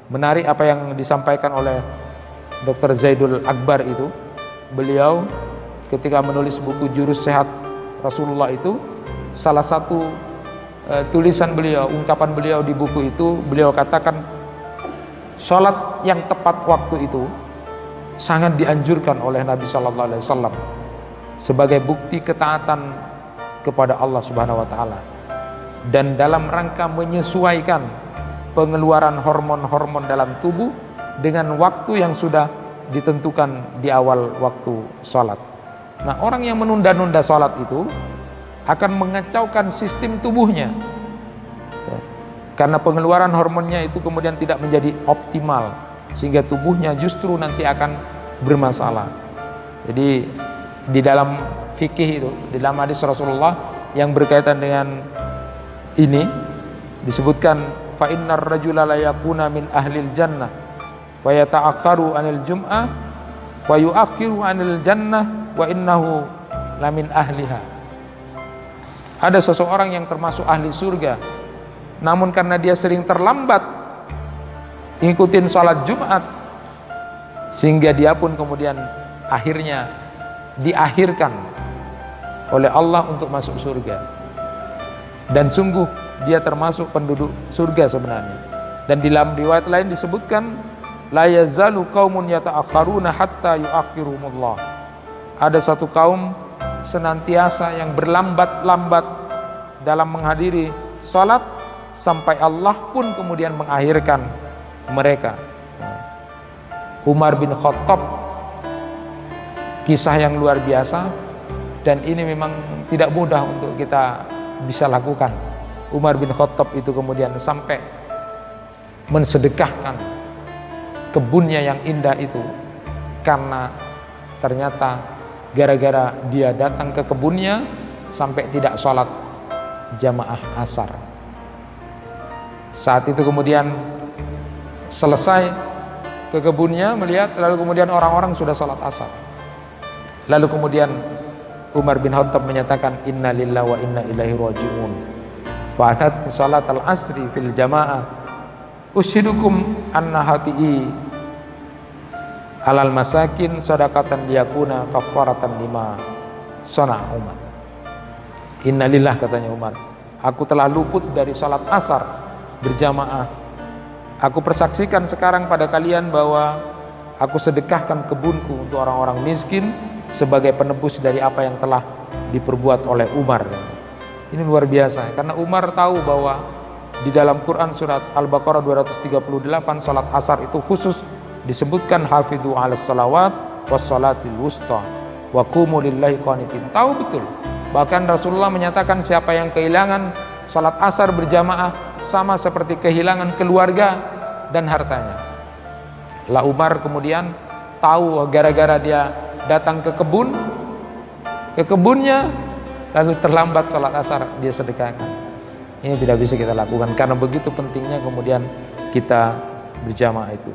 Menarik apa yang disampaikan oleh Dr. Zaidul Akbar itu. Beliau ketika menulis buku Jurus Sehat Rasulullah itu, salah satu tulisan beliau, ungkapan beliau di buku itu, beliau katakan sholat yang tepat waktu itu sangat dianjurkan oleh Nabi Shallallahu Alaihi Wasallam sebagai bukti ketaatan kepada Allah Subhanahu Wa Taala, dan dalam rangka menyesuaikan pengeluaran hormon-hormon dalam tubuh dengan waktu yang sudah ditentukan di awal waktu sholat. Nah, orang yang menunda-nunda sholat itu akan mengacaukan sistem tubuhnya, karena pengeluaran hormonnya itu kemudian tidak menjadi optimal, sehingga tubuhnya justru nanti akan bermasalah. Jadi di dalam fikih itu, di dalam hadis Rasulullah yang berkaitan dengan ini disebutkan, fa innar rajula la yakuna min ahlil jannah fa yata'akharu 'anil jum'ah wa yu'akhiru 'anil jannah wa innahu lamin ahliha. Ada seseorang yang termasuk ahli surga, namun karena dia sering terlambat ngikutin sholat Jumat, sehingga dia pun kemudian akhirnya diakhirkan oleh Allah untuk masuk surga. Dan sungguh dia termasuk penduduk surga sebenarnya. Dan di dalam riwayat lain disebutkan, la yazalu qaumun yata'akharuna hatta yu'akhirumullah. Ada satu kaum senantiasa yang berlambat-lambat dalam menghadiri sholat sampai Allah pun kemudian mengakhirkan mereka. Umar bin Khattab, kisah yang luar biasa, dan ini memang tidak mudah untuk kita bisa lakukan. Umar bin Khattab itu kemudian sampai mensedekahkan kebunnya yang indah itu, karena ternyata gara-gara dia datang ke kebunnya sampai tidak sholat jamaah asar. Saat itu kemudian selesai ke kebunnya melihat, lalu kemudian orang-orang sudah sholat asar. Lalu kemudian Umar bin Khattab menyatakan, inna lillahi wa inna ilaihi raji'un, wa atat salat al-asri fil jamaah ushidukum anna hati'i alal masakin sadaqatan liyakuna kafaratan lima sona Umar. Innalillah, katanya Umar, aku telah luput dari salat asar berjamaah. Aku persaksikan sekarang pada kalian bahwa aku sedekahkan kebunku untuk orang-orang miskin sebagai penebus dari apa yang telah diperbuat oleh Umar. Ini luar biasa, karena Umar tahu bahwa di dalam Quran surat Al-Baqarah 238 salat asar itu khusus disebutkan hafidhu 'alas salawat was salatil wusta wa qumu lillahi qanitin. Tahu betul. Bahkan Rasulullah menyatakan siapa yang kehilangan salat asar berjamaah sama seperti kehilangan keluarga dan hartanya. Lah Umar kemudian tahu gara-gara dia datang ke kebunnya lalu terlambat sholat asar, dia sedekahkan. Ini tidak bisa kita lakukan, karena begitu pentingnya kemudian kita berjamaah itu.